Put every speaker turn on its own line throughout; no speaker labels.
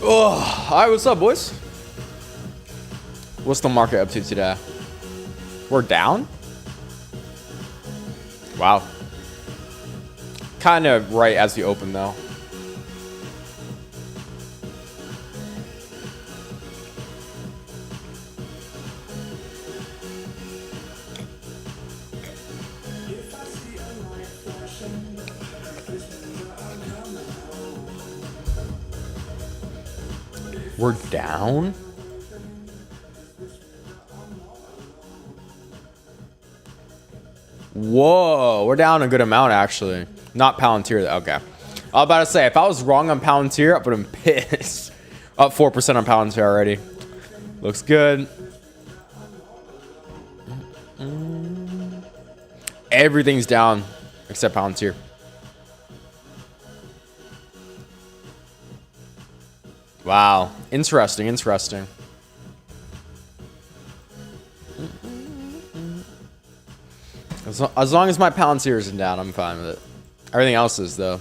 Oh, all right, what's up, boys? What's the market up to today? We're down? Wow. Kind of right as we open, though. We're down? Whoa, we're down a good amount, actually. Not Palantir, okay. I was about to say, if I was wrong on Palantir, I would have been pissed. Up 4% on Palantir already. Looks good. Everything's down except Palantir. Wow. Interesting, interesting. As long as my Palantir isn't down, I'm fine with it. Everything else is, though.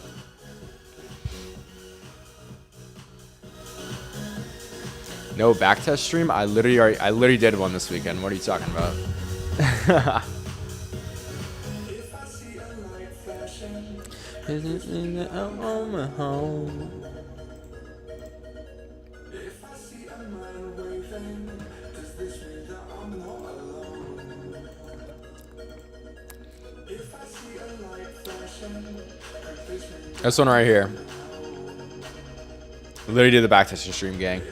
No backtest stream? I literally did one this weekend. What are you talking about? This one right here. Literally did the backtest stream, gang.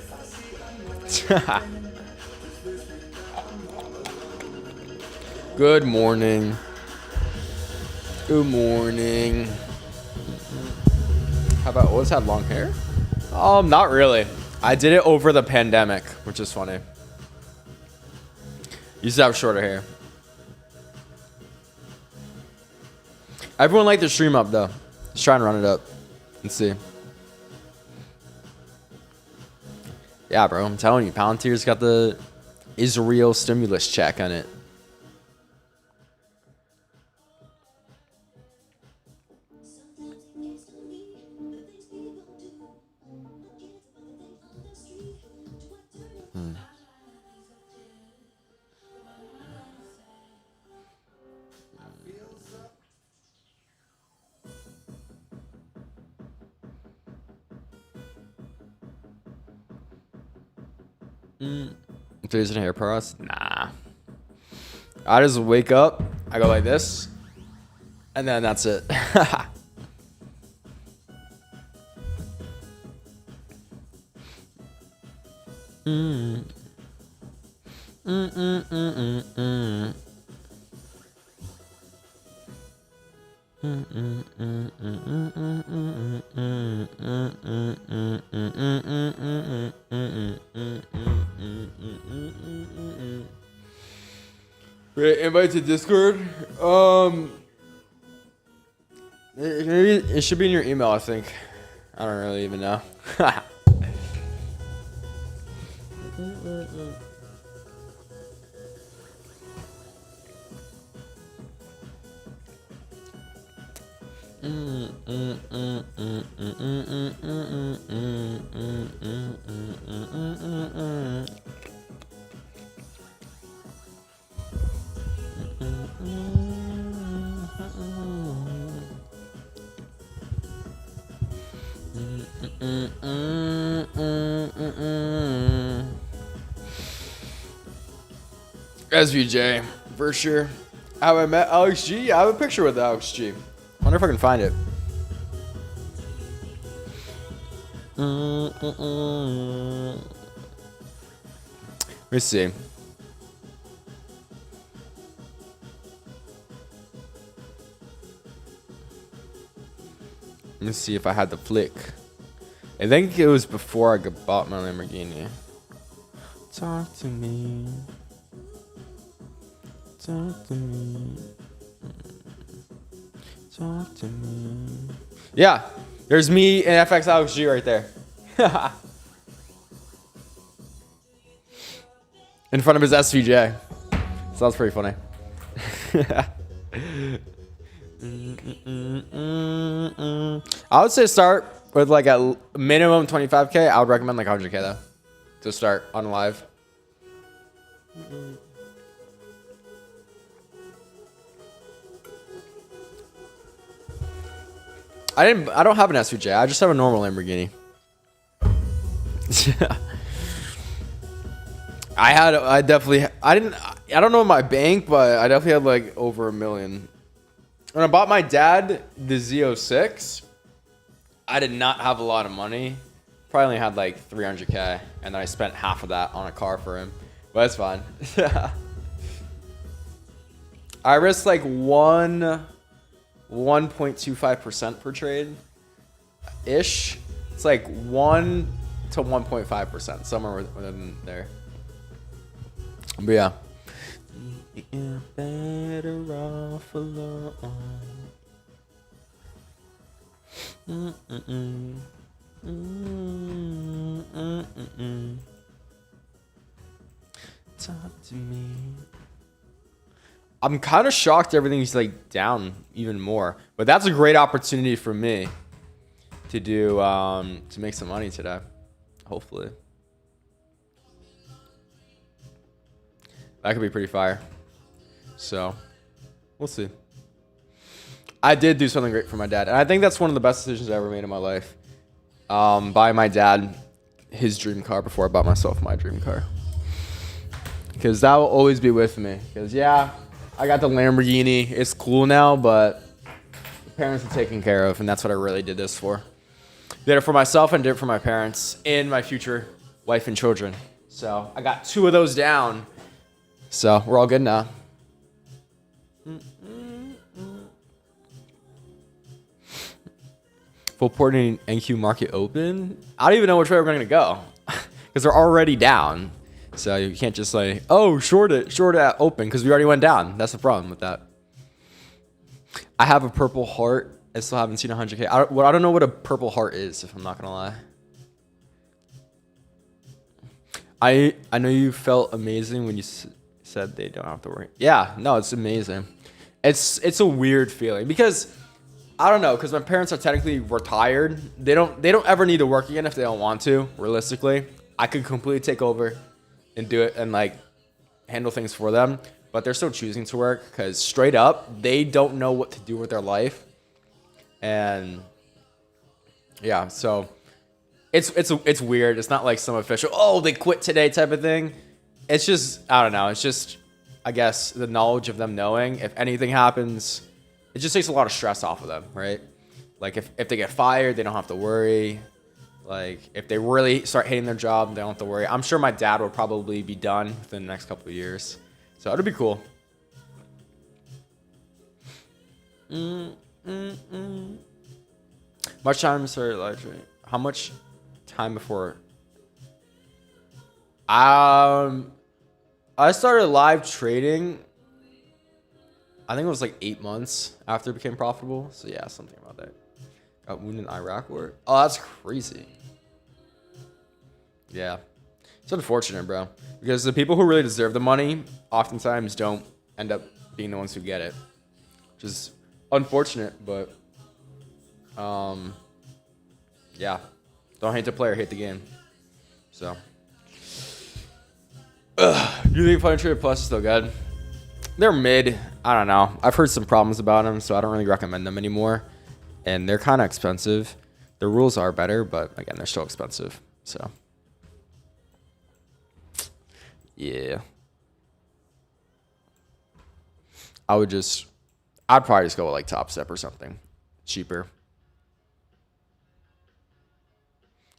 Good morning. Good morning. How about always had long hair? Not really. I did it over the pandemic, which is funny. Used to have shorter hair. Everyone liked the stream up though. Let's try and run it up and see. Yeah, bro, I'm telling you, Palantir's got the Israel stimulus check on it. Today's a hair process? Nah. I just wake up, I go like this, and then that's it. Invite to Discord. Maybe it should be in your email, I think. I don't really even know. SVJ, for sure. Have I met Alex G? I have a picture with Alex G. Wonder if I can find it. Let me see. Let me see if I had the flick. I think it was before I bought my Lamborghini. Talk to me. Talk to me. Talk to me. Yeah, there's me and FX Alex G right there. In front of his SVJ. So that's pretty funny. I would say start With like a minimum 25K, I would recommend like 100K though to start on live. I don't have an SVJ. I just have a normal Lamborghini. I don't know my bank, but I definitely had like over $1 million. When I bought my dad the Z06, I did not have a lot of money. Probably only had like 300K, and then I spent half of that on a car for him. But it's fine. I risked like 1.25% per trade ish. It's like 1 to 1.5%, somewhere within there. But yeah. You're better off alone. Talk to me. I'm kind of shocked everything's like down even more, but that's a great opportunity for me to do to make some money today, hopefully. That could be pretty fire. So we'll see. I did do something great for my dad, and I think that's one of the best decisions I ever made in my life. Buy my dad his dream car before I bought myself my dream car, because that will always be with me. Because yeah, I got the Lamborghini. It's cool now, but the parents are taken care of, and that's what I really did this for. Did it for myself and did it for my parents and my future wife and children. So I got 2 of those down. So we're all good now. Full port in NQ market open. I don't even know which way we're going to go because they're already down. So you can't just say, oh, short it at open, because we already went down. That's the problem with that. I have a purple heart. I still haven't seen 100K. I don't know what a purple heart is, if I'm not going to lie. I know you felt amazing when you said they don't have to worry. Yeah, no, it's amazing. It's a weird feeling because I don't know, because my parents are technically retired. They don't ever need to work again if they don't want to. Realistically, I could completely take over and do it and like handle things for them, but they're still choosing to work because straight up they don't know what to do with their life. And yeah, so it's weird. It's not like some official, oh, they quit today type of thing. It's just, I don't know. It's just, I guess, the knowledge of them knowing if anything happens, it just takes a lot of stress off of them, right? Like if they get fired, they don't have to worry. Like if they really start hating their job, they don't have to worry. I'm sure my dad will probably be done within the next couple of years. So it'll be cool. Much time started live streaming. How much time before? I started live trading, I think it was like 8 months after it became profitable. So yeah, something about that. Got wounded in Iraq war. Oh, that's crazy. Yeah. It's unfortunate, bro. Because the people who really deserve the money oftentimes don't end up being the ones who get it. Which is unfortunate, but yeah. Don't hate the player, hate the game. So you think Fun Trader Plus is still good? They're mid. I don't know. I've heard some problems about them, so I don't really recommend them anymore. And they're kind of expensive. The rules are better, but again, they're still expensive. So yeah. I'd probably just go with like Top Step or something cheaper.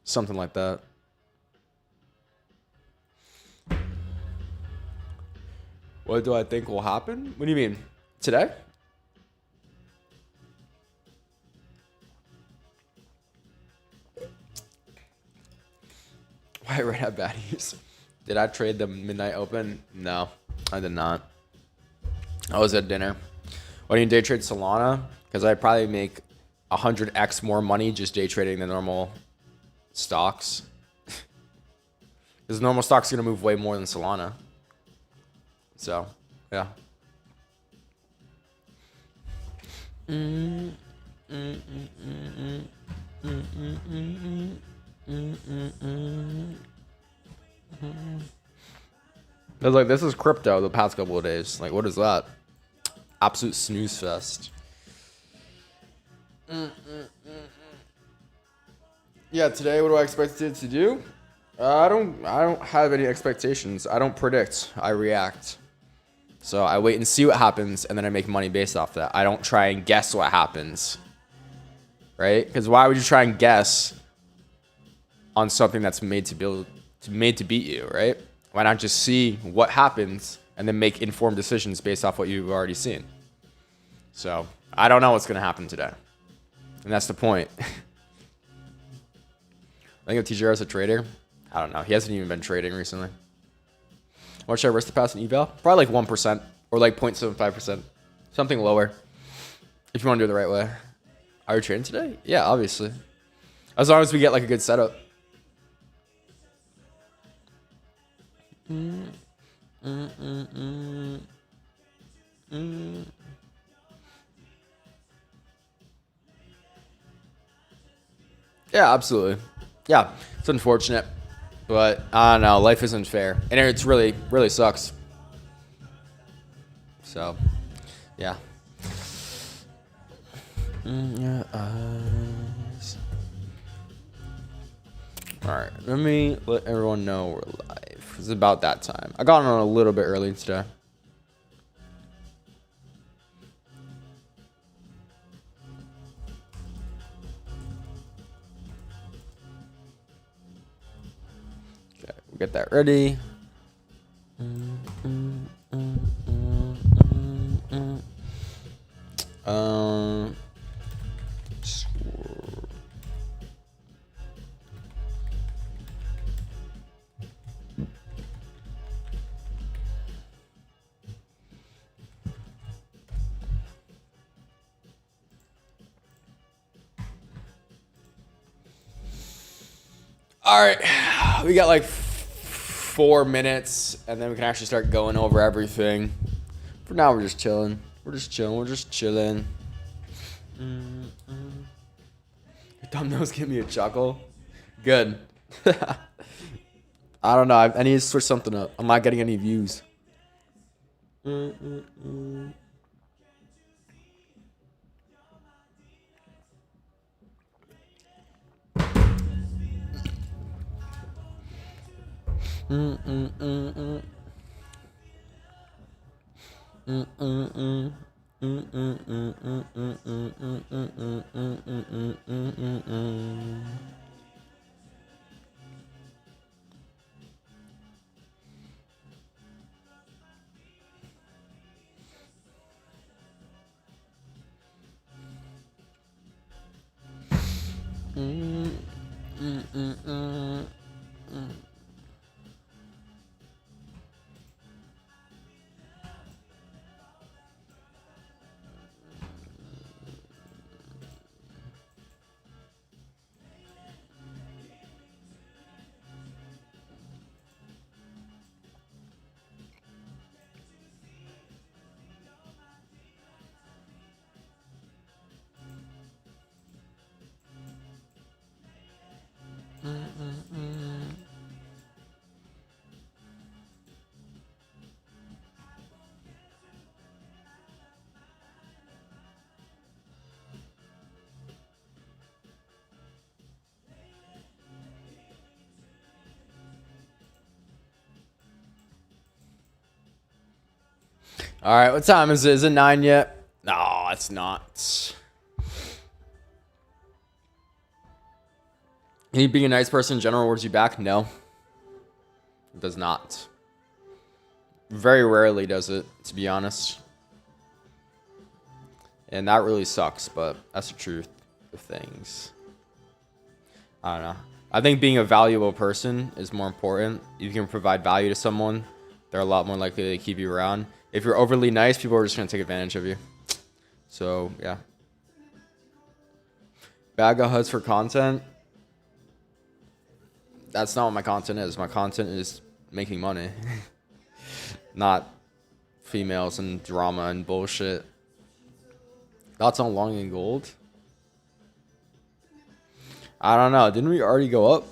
Something like that. What do I think will happen? What do you mean? Today? Why ran out baddies? Did I trade the midnight open? No, I did not. I was at dinner. Why do you day trade Solana? Because I probably make 100x more money just day trading the normal stocks. Because normal stocks are going to move way more than Solana. So, yeah. I was like, this is crypto the past couple of days. Like, what is that? Absolute snooze fest. Yeah, today, what do I expect it to do? I don't have any expectations. I don't predict. I react. So I wait and see what happens, and then I make money based off that. I don't try and guess what happens, right? Because why would you try and guess on something that's made to beat you, right? Why not just see what happens and then make informed decisions based off what you've already seen? So I don't know what's gonna happen today, and that's the point. I think if TJR is a trader, I don't know. He hasn't even been trading recently. What should I risk to pass an eval? Probably like 1% or like 0.75%. Something lower. If you want to do it the right way. Are you trading today? Yeah, obviously. As long as we get like a good setup. Yeah, absolutely. Yeah, it's unfortunate. But I don't know, life isn't fair. And it's really, really sucks. So, yeah. Alright, let me let everyone know we're live. It's about that time. I got on a little bit early today. Okay, we'll get that ready. All right, we got like 4 minutes, and then we can actually start going over everything. For now, we're just chilling. We're just chilling. Your thumbnails give me a chuckle. Good. I don't know. I need to switch something up. I'm not getting any views. All right, what time is it? Is it 9 yet? No, it's not. He being a nice person in general rewards you back? No. It does not. Very rarely does it, to be honest. And that really sucks, but that's the truth of things. I don't know. I think being a valuable person is more important. If you can provide value to someone, they're a lot more likely to keep you around. If you're overly nice, people are just going to take advantage of you. So, yeah. Bag of HUDs for content. That's not what my content is. My content is making money. Not females and drama and bullshit. Thoughts on long and gold? I don't know. Didn't we already go up?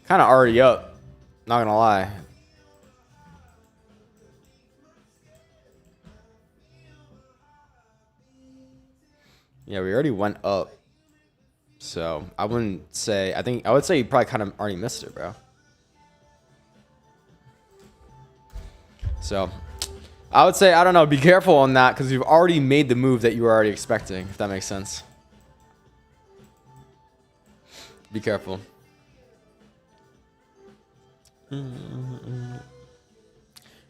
Kind of already up. Not gonna lie. Yeah, we already went up. So I wouldn't say. I would say you probably kind of already missed it, bro. So I would say, I don't know, be careful on that because you've already made the move that you were already expecting, if that makes sense. Be careful.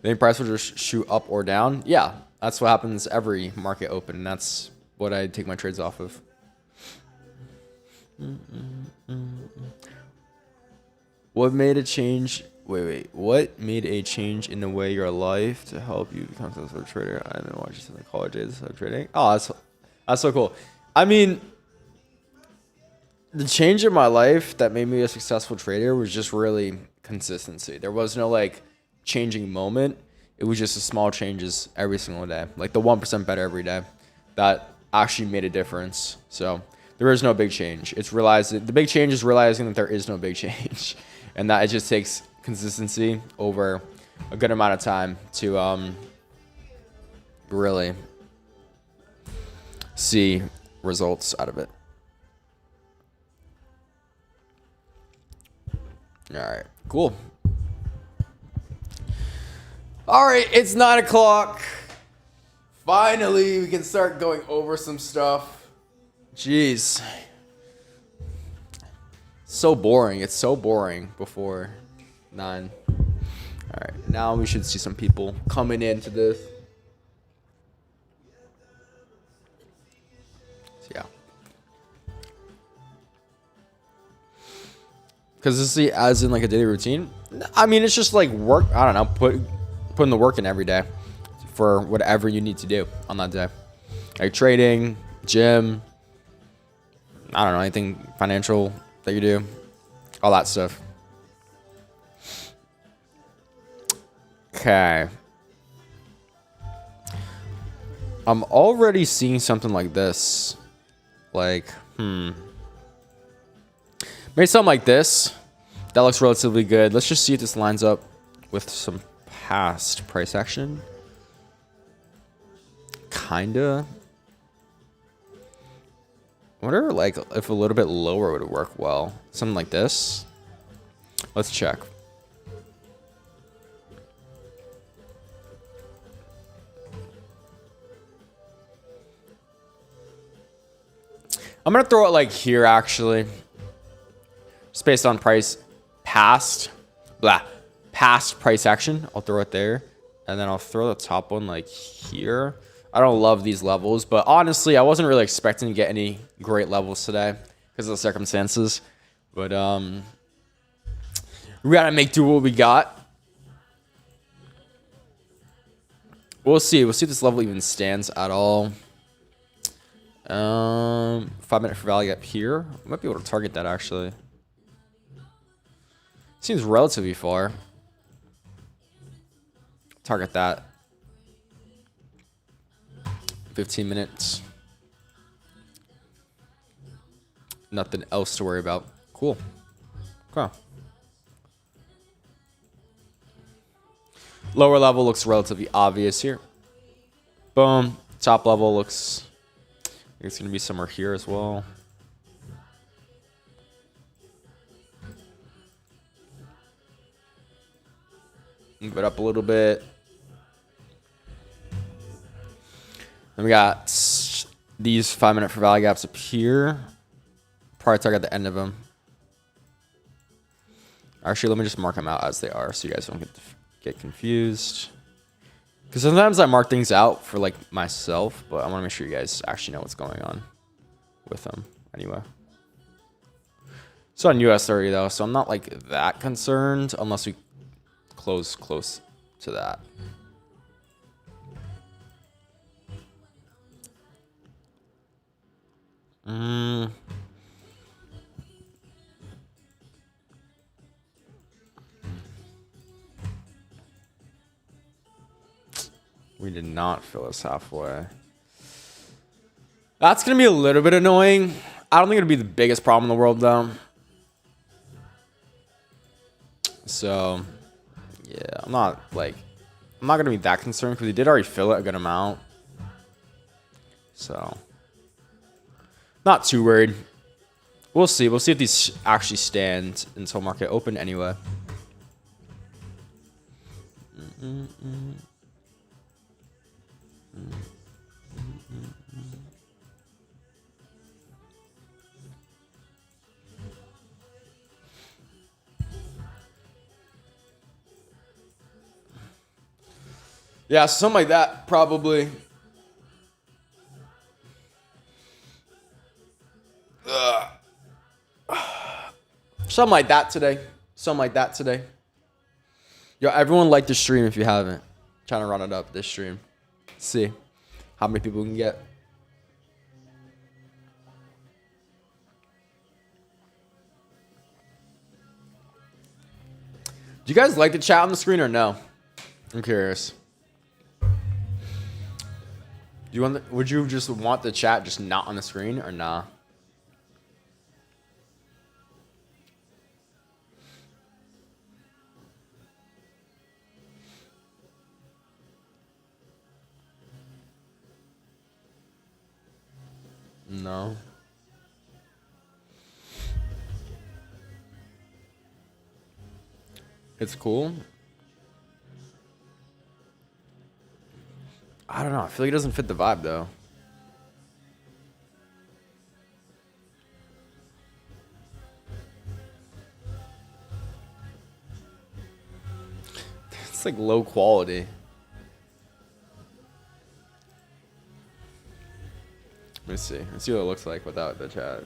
Think price will just shoot up or down? Yeah, that's what happens every market open. And that's what I take my trades off of. What made a change? Wait. What made a change in the way your life to help you become a successful trader? I've been watching some college days of trading. Oh, that's so cool. I mean, the change in my life that made me a successful trader was just really consistency. There was no like changing moment. It was just a small changes every single day, like the 1% better every day. That actually made a difference. So there is no big change. It's realizing the big change is realizing that there is no big change, and that it just takes consistency over a good amount of time to really see results out of it. All right, cool. All right, it's 9 o'clock. Finally, we can start going over some stuff. Jeez. So boring. It's so boring before 9. All right, now we should see some people coming into this. So, yeah. Because this is as in like a daily routine. I mean, it's just like work. I don't know. Putting the work in every day for whatever you need to do on that day. Like trading, gym, I don't know, anything financial that you do. All that stuff. Okay. I'm already seeing something like this. Like, maybe something like this. That looks relatively good. Let's just see if this lines up with some past price action. Kinda. I wonder like if a little bit lower would work well. Something like this. Let's check. I'm gonna throw it like here actually. Just based on price past price action. I'll throw it there. And then I'll throw the top one like here. I don't love these levels, but honestly, I wasn't really expecting to get any great levels today because of the circumstances. But we gotta make do what we got. We'll see. We'll see if this level even stands at all. 5-minute for value up here. I might be able to target that actually. Seems relatively far. Target that. 15 minutes. Nothing else to worry about. Cool. Okay. Lower level looks relatively obvious here. Boom. Top level looks... I think it's going to be somewhere here as well. Move it up a little bit. Then we got these 5-minute for value gaps up here. Probably target the end of them. Actually, let me just mark them out as they are so you guys don't get confused. Because sometimes I mark things out for like myself, but I want to make sure you guys actually know what's going on with them anyway. It's on US 30 though, so I'm not like that concerned unless we close to that. We did not fill us halfway. That's going to be a little bit annoying. I don't think it'll be the biggest problem in the world, though. So, yeah, I'm not going to be that concerned because we did already fill it a good amount. So, not too worried. We'll see. We'll see if these actually stand until market open anyway. Yeah, something like that, probably. Something like that today. Something like that today. Yo, everyone like the stream if you haven't. Trying to run it up this stream. See how many people we can get. Do you guys like the chat on the screen or no? I'm curious. Would you just want the chat just not on the screen or nah? No. It's cool. I don't know. I feel like it doesn't fit the vibe though. It's like low quality. Let me see. Let's see what it looks like without the chat.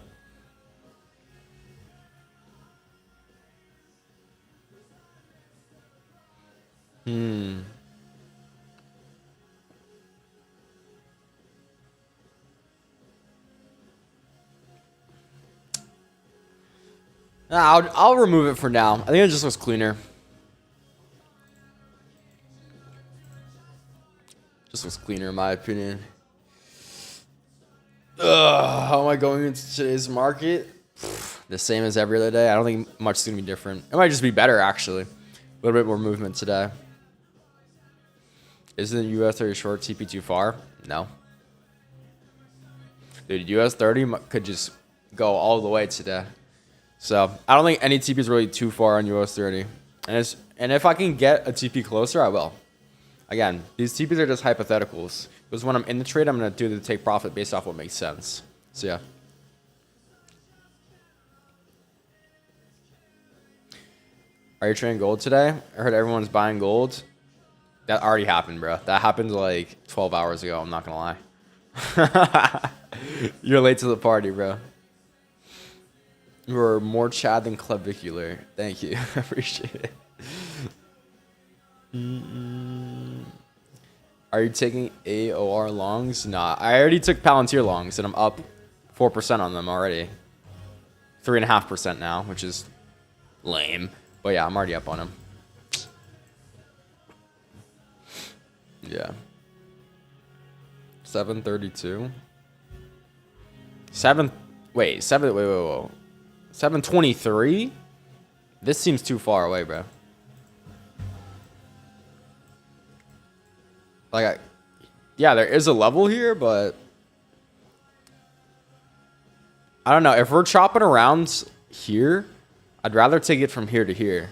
I'll remove it for now. I think it just looks cleaner. Just looks cleaner in my opinion. How am I going into today's market? The same as every other day. I don't think much is going to be different. It might just be better, actually. A little bit more movement today. Isn't US 30 short TP too far? No. Dude, US 30 could just go all the way today. So, I don't think any TP is really too far on US 30. And if I can get a TP closer, I will. Again, these TPs are just hypotheticals. Because when I'm in the trade, I'm going to do the take profit based off what makes sense. So, yeah. Are you trading gold today? I heard everyone's buying gold. That already happened, bro. That happened like 12 hours ago. I'm not going to lie. You're late to the party, bro. You're more Chad than clavicular. Thank you. I appreciate it. Are you taking AOR longs? Nah, I already took Palantir longs and I'm up 4% on them already. 3.5% now, which is lame. But yeah, I'm already up on them. Yeah. 732. Wait. 723? This seems too far away, bro. Yeah, there is a level here, but I don't know. If we're chopping around here, I'd rather take it from here to here.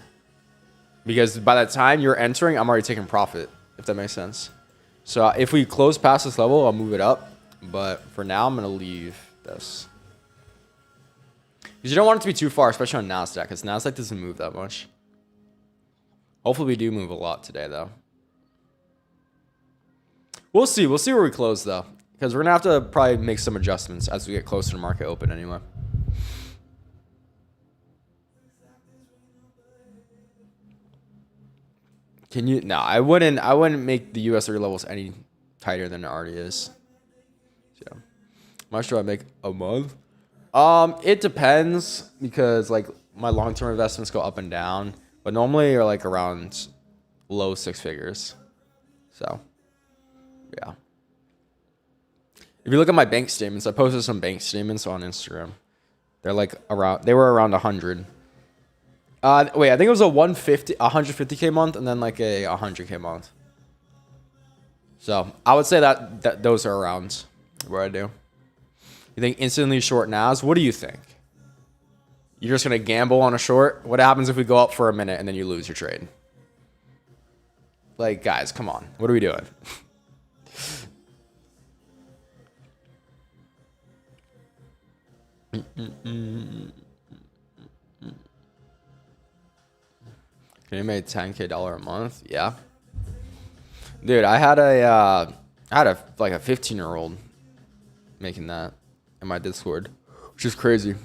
Because by the time you're entering, I'm already taking profit, if that makes sense. So if we close past this level, I'll move it up. But for now, I'm going to leave this. Because you don't want it to be too far, especially on NASDAQ, because NASDAQ doesn't move that much. Hopefully we do move a lot today, though. We'll see. We'll see where we close, though. Because we're going to have to probably make some adjustments as we get closer to market open anyway. Can you? No, I wouldn't make the US 30 levels any tighter than it already is. So, how much do I make a month? It depends because like my long-term investments go up and down, but normally are like around low six figures. So, Yeah. If you look at my bank statements, I posted some bank statements on Instagram. They're like they were around 100. Wait, I think it was a 150k month and then like a 100k month. So I would say that those are around where I do. You think instantly short NAS? What do you think? You're just gonna gamble on a short? What happens if we go up for a minute and then you lose your trade? Like, guys, come on. What are we doing? Can you make $10K a month? Yeah. Dude, I had a like a 15-year-old making that in my Discord, which is crazy.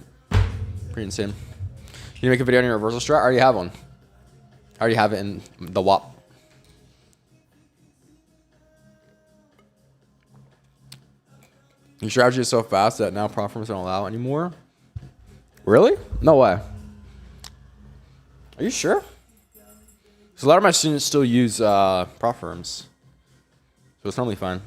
Pretty insane. Can you make a video on your reversal strat? I already have one. I already have it in the WAP. Your strategy is so fast that now prop firms don't allow anymore. Really? No way. Are you sure? So a lot of my students still use prop firms, so it's normally fine.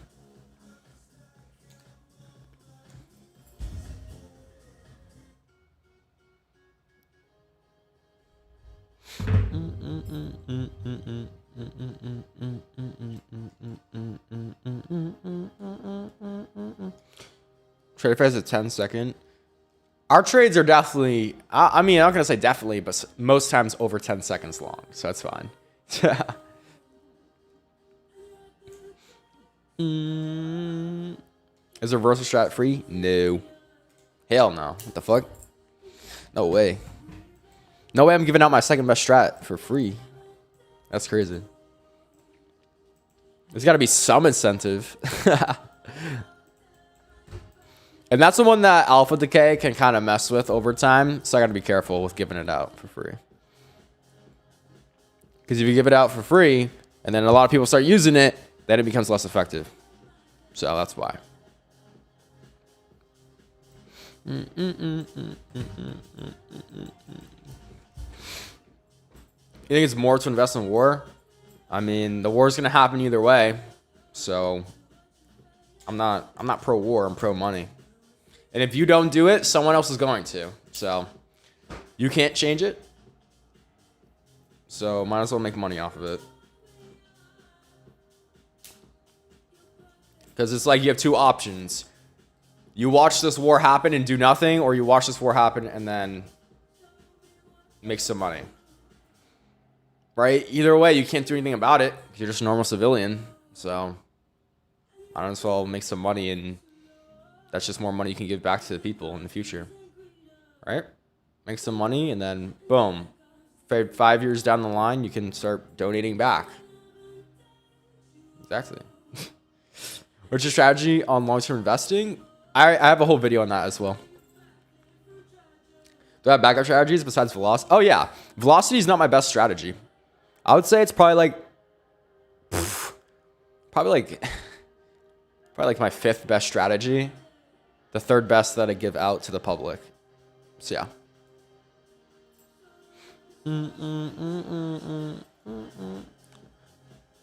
Trade price is 10-second. Our trades are definitely, I mean, I'm not going to say definitely, but most times over 10 seconds long. So that's fine. Is a reversal strat free? No. Hell no. What the fuck? No way. No way I'm giving out my second best strat for free. That's crazy. There's got to be some incentive. And that's the one that alpha decay can kind of mess with over time. So I got to be careful with giving it out for free. Because if you give it out for free, and then a lot of people start using it, then it becomes less effective. So that's why. You think it's more to invest in war? I mean, the war is going to happen either way. So I'm not pro war, I'm pro money. And if you don't do it, someone else is going to. So you can't change it. So might as well make money off of it. Because it's like you have two options. You watch this war happen and do nothing, or you watch this war happen and then make some money. Right? Either way, you can't do anything about it. You're just a normal civilian. So might as well make some money, and that's just more money you can give back to the people in the future. Right? Make some money, and then boom. 5 years down the line, you can start donating back. Exactly. What's your strategy on long-term investing? I have a whole video on that as well. Do I have backup strategies besides velocity? Oh yeah, velocity is not my best strategy. I would say it's probably like my fifth best strategy. The third best that I give out to the public. So yeah.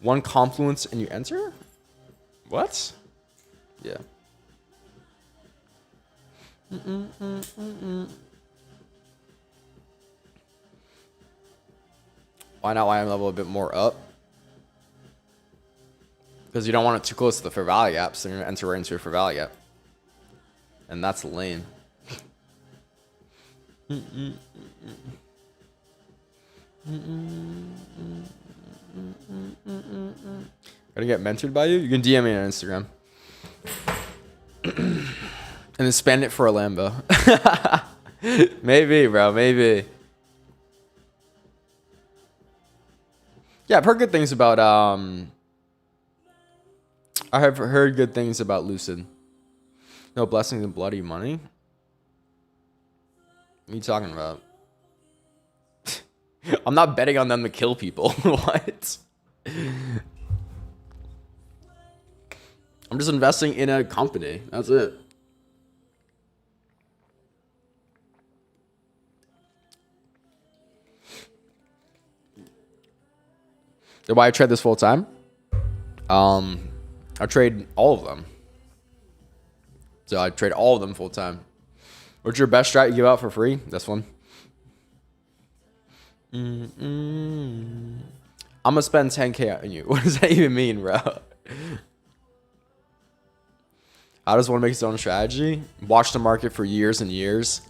One confluence and you enter? What? Yeah. Why not YM level a bit more up? Because you don't want it too close to the fair value gap, so you're going to enter right into a fair value gap. And that's lame. Gonna get mentored by you? You can DM me on Instagram. And then spend it for a Lambo. Maybe, bro. Maybe. Yeah, I've heard good things about I have heard good things about Lucid. No blessings and bloody money? What are you talking about? I'm not betting on them to kill people. What? I'm just investing in a company. That's it. Why I trade this full time? I trade all of them. So I trade all of them full time. What's your best strat you give out for free? This one. I'm gonna spend 10K on you. What does that even mean, bro? I just want to make his own strategy. Watch the market for years and years.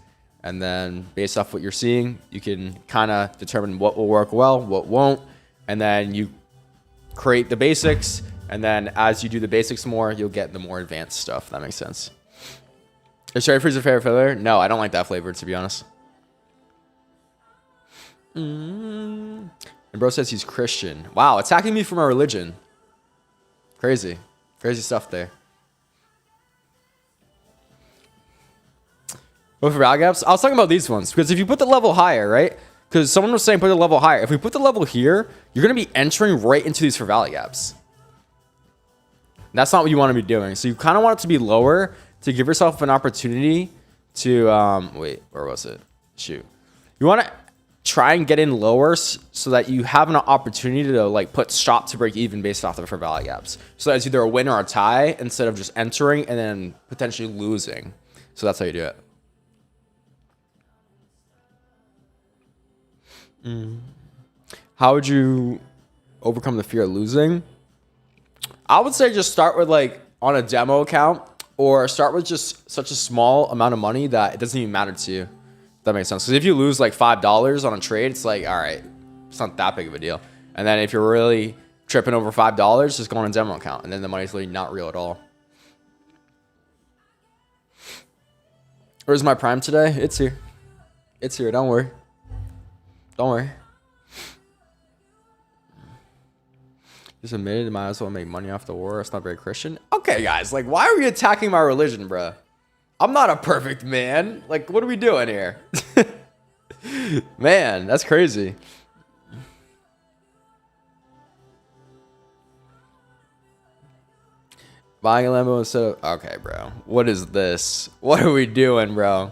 And then based off what you're seeing, you can kind of determine what will work well, what won't. And then you create the basics. And then as you do the basics more, you'll get the more advanced stuff. That makes sense. Is cherry freeze your favorite flavor? No, I don't like that flavor, to be honest. And bro says he's Christian. Wow, attacking me for my religion. Crazy. Crazy stuff there. But for value gaps, I was talking about these ones. Because if you put the level higher, right? Because someone was saying put the level higher. If we put the level here, you're going to be entering right into these for value gaps. That's not what you want to be doing. So you kind of want it to be lower to give yourself an opportunity to... wait, where was it? Shoot. You want to try and get in lower so that you have an opportunity to like put stop to break even based off the for value gaps. So that's either a win or a tie instead of just entering and then potentially losing. So that's how you do it. How would you overcome the fear of losing? I would say just start with like on a demo account or start with just such a small amount of money that it doesn't even matter to you. If that makes sense. Because if you lose like $5 on a trade, it's like, all right, it's not that big of a deal. And then if you're really tripping over $5, just go on a demo account. And then the money's really not real at all. Where's my prime today? It's here. It's here. Don't worry. Don't worry. Just admitted, might as well make money off the war. It's not very Christian. Okay, guys. Like, why are we attacking my religion, bro? I'm not a perfect man. Like, what are we doing here? Man, that's crazy. Buying a Lambo instead of... Okay, bro. What is this? What are we doing, bro?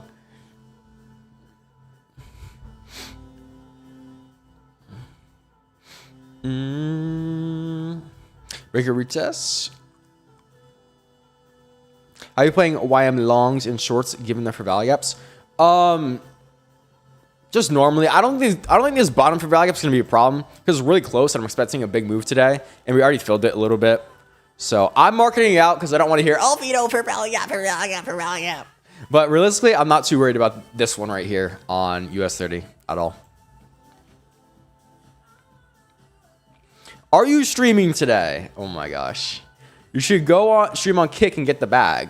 Regular retest. Are you playing YM longs and shorts given the for value gaps? Just normally. I don't think this bottom for value gap is gonna be a problem because it's really close and I'm expecting a big move today and we already filled it a little bit. So I'm marketing it out because I don't want to hear Alvito for value gap, for value gap, for value gap. But realistically, I'm not too worried about this one right here on US 30 at all. Are you streaming today? Oh my gosh. You should go on stream on Kick and get the bag.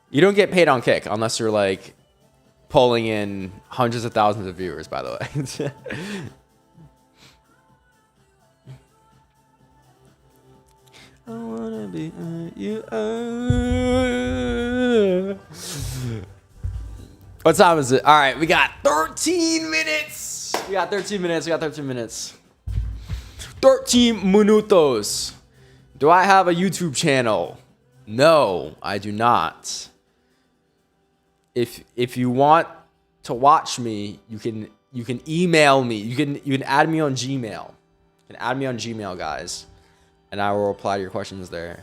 You don't get paid on Kick unless you're like pulling in hundreds of thousands of viewers, by the way. I wanna be you. What time is it? All right, we got 13 minutes. We got 13 minutes. 13 minutos. Do I have a YouTube channel? No, I do not. If you want to watch me, you can email me. You can add me on Gmail. You can add me on Gmail, guys, and I will reply to your questions there.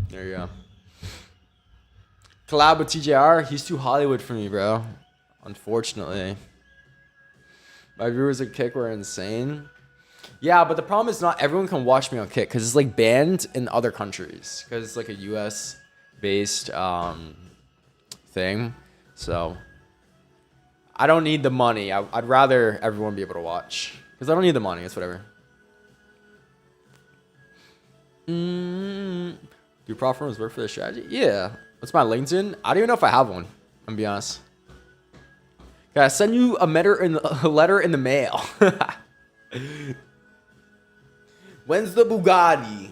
There you go. Collab with TJR. He's too Hollywood for me, bro. Unfortunately. My viewers at Kick were insane. Yeah, but the problem is not everyone can watch me on Kick because it's like banned in other countries because it's like a US based thing. So I don't need the money. I'd rather everyone be able to watch because I don't need the money. It's whatever. Do prop firms work for the strategy? Yeah. What's my LinkedIn? I don't even know if I have one. I'm gonna be honest. Can I send you a letter in the mail? When's the Bugatti?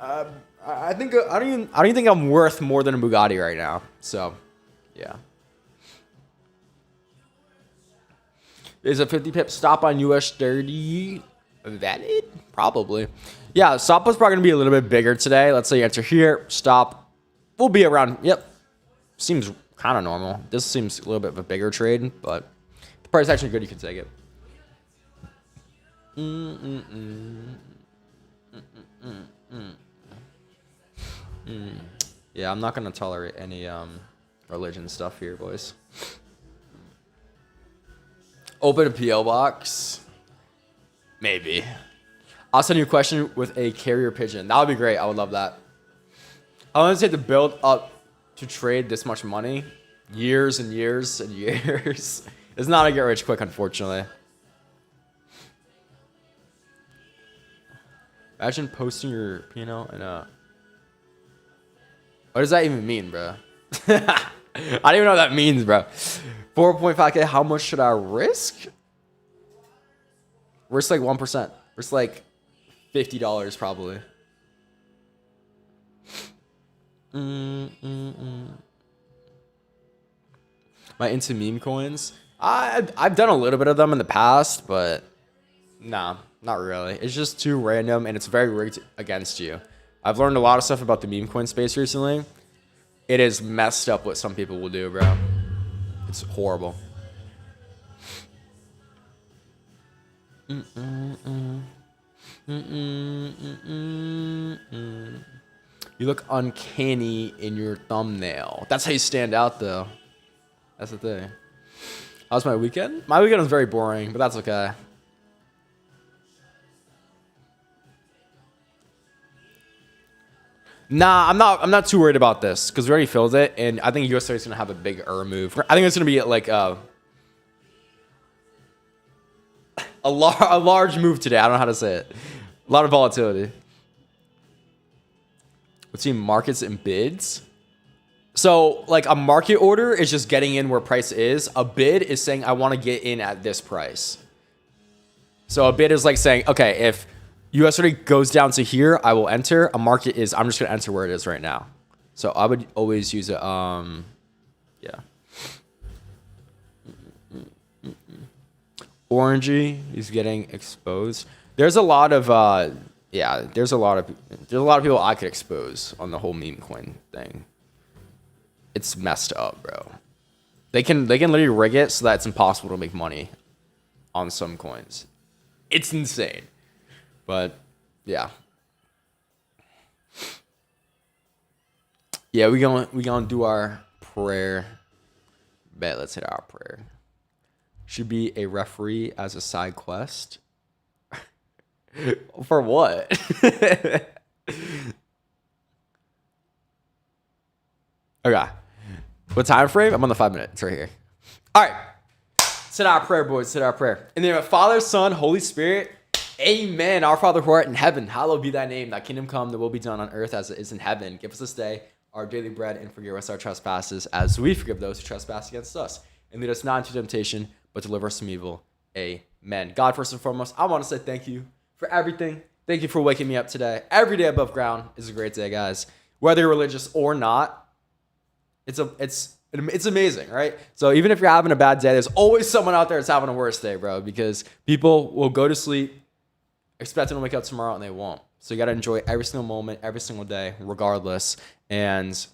I think I don't even think I'm worth more than a Bugatti right now. So, yeah. Is a 50 pip stop on US 30 valid? Probably. Yeah, stop was probably gonna be a little bit bigger today. Let's say you enter here, stop. We'll be around. Yep. Seems kind of normal. This seems a little bit of a bigger trade, but the price is actually good. You can take it. Mm, mm, mm, mm, mm, mm. Yeah, I'm not gonna tolerate any religion stuff here, boys. Open a PO box, maybe. I'll send you a question with a carrier pigeon. That would be great. I would love that. I want to say to build up to trade this much money, years and years and years. It's not a get rich quick, unfortunately. Imagine posting your P&L in a... What does that even mean, bro? I don't even know what that means, bro. 4.5K, how much should I risk? Risk like 1%. Risk like $50 probably. My into meme coins? I've done a little bit of them in the past, but nah, not really. It's just too random and it's very rigged against you. I've learned a lot of stuff about the meme coin space recently. It is messed up what some people will do, bro. It's horrible. You look uncanny in your thumbnail. That's how you stand out, though. That's the thing. How's my weekend? My weekend was very boring, but that's okay. Nah, I'm not too worried about this because we already filled it, and I think USA is gonna have a big move. I think it's gonna be like a large move today. I don't know how to say it. A lot of volatility. Let's see markets and bids. So like a market order is just getting in where price is. A bid is saying I want to get in at this price. So a bid is like saying, okay, if USD goes down to here, I will enter. A market is I'm just gonna enter where it is right now. So I would always use it. Yeah. Orangey is getting exposed. There's a lot of there's a lot of people I could expose on the whole meme coin thing. It's messed up, bro. They can literally rig it so that it's impossible to make money on some coins. It's insane. But yeah. Yeah, we gonna do our prayer. Bet let's hit our prayer. Should be a referee as a side quest. For what? Okay. What time frame? I'm on the 5 minutes. It's right here. All right. Sit our prayer, boys. Sit our prayer. In the name of Father, Son, Holy Spirit. Amen. Our Father who art in heaven, hallowed be thy name. Thy kingdom come, thy will be done on earth as it is in heaven. Give us this day our daily bread and forgive us our trespasses as we forgive those who trespass against us. And lead us not into temptation, but deliver us from evil. Amen. God, first and foremost, I want to say thank you for everything. Thank you for waking me up today. Every day above ground is a great day, guys. Whether you're religious or not, it's amazing, right? So even if you're having a bad day, there's always someone out there that's having a worse day, bro, because people will go to sleep expecting to wake up tomorrow and they won't. So you got to enjoy every single moment, every single day, regardless. And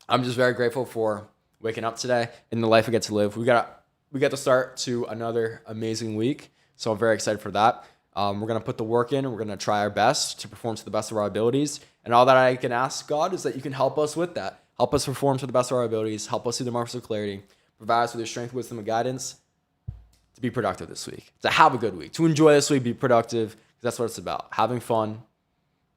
I'm just very grateful for waking up today and the life I get to live. We got to start to another amazing week. So I'm very excited for that. We're going to put the work in and we're going to try our best to perform to the best of our abilities. And all that I can ask God is that you can help us with that. Help us perform to the best of our abilities. Help us see the marks of clarity. Provide us with your strength, wisdom, and guidance to be productive this week. To have a good week. To enjoy this week, be productive. That's what it's about. Having fun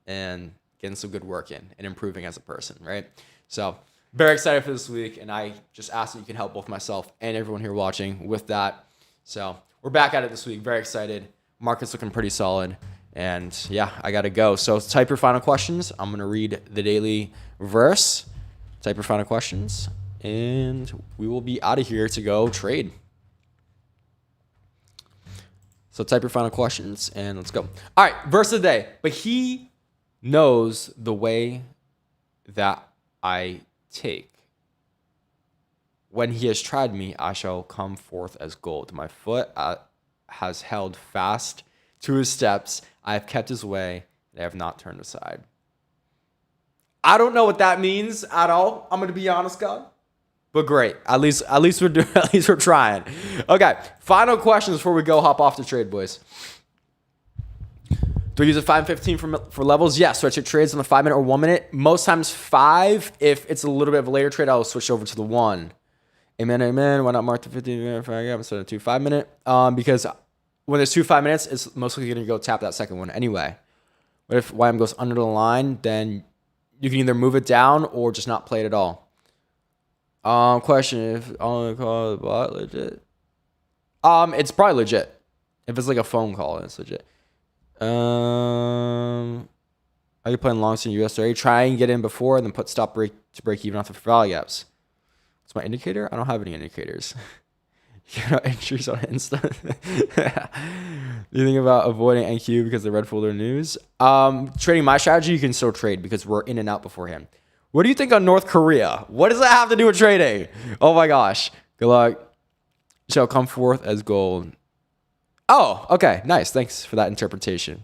and getting some good work in and improving as a person, right? So very excited for this week. And I just ask that you can help both myself and everyone here watching with that. So we're back at it this week. Very excited. Market's looking pretty solid. And yeah, I got to go. So type your final questions. I'm going to read the daily verse. Type your final questions, and we will be out of here to go trade. So type your final questions, and let's go. All right, verse of the day. But he knows the way that I take. When he has tried me, I shall come forth as gold. My foot has held fast to his steps. I have kept his way, and I have not turned aside. I don't know what that means at all. I'm gonna be honest, God, but great. At least we're trying. Okay, final questions before we go hop off the trade, boys. Do we use a 5 and 15 for levels? Yes. Switch your trades on the 5 minute or 1 minute. Most times 5. If it's a little bit of a later trade, I'll switch over to the 1. Amen, amen. Why not mark the 15 minute gap instead of 2 5 minute? Because when there's 2 5 minutes, it's mostly going to go tap that second one anyway. But if YM goes under the line, then you can either move it down or just not play it at all. Question: if only call the bot legit? It's probably legit. If it's like a phone call, it's legit. Are you playing longs in USDA? Try and get in before, and then put stop break to break even off the value gaps. What's my indicator? I don't have any indicators. You know, entries on Insta. You think about avoiding NQ because of the red folder news? Trading my strategy, you can still trade because we're in and out beforehand. What do you think on North Korea? What does that have to do with trading? Oh my gosh. Good luck. Shall come forth as gold. Oh, okay. Nice. Thanks for that interpretation.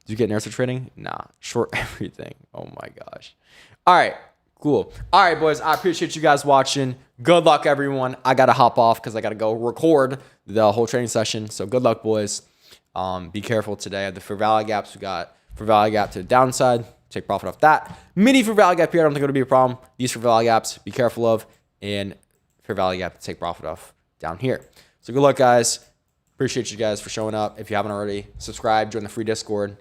Did you get an trading? Nah. Short everything. Oh my gosh. All right. Cool. All right, boys. I appreciate you guys watching. Good luck, everyone. I got to hop off because I got to go record the whole training session. So good luck, boys. Be careful today. The fair value gaps, we got fair value gap to the downside. Take profit off that. Mini fair value gap here. I don't think it'll be a problem. These fair value gaps, be careful of. And fair value gap to take profit off down here. So good luck, guys. Appreciate you guys for showing up. If you haven't already, subscribe, join the free Discord.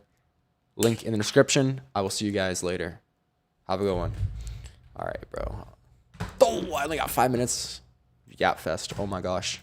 Link in the description. I will see you guys later. Have a good one. All right, bro. Oh, I only got 5 minutes. Gap fest. Oh my gosh.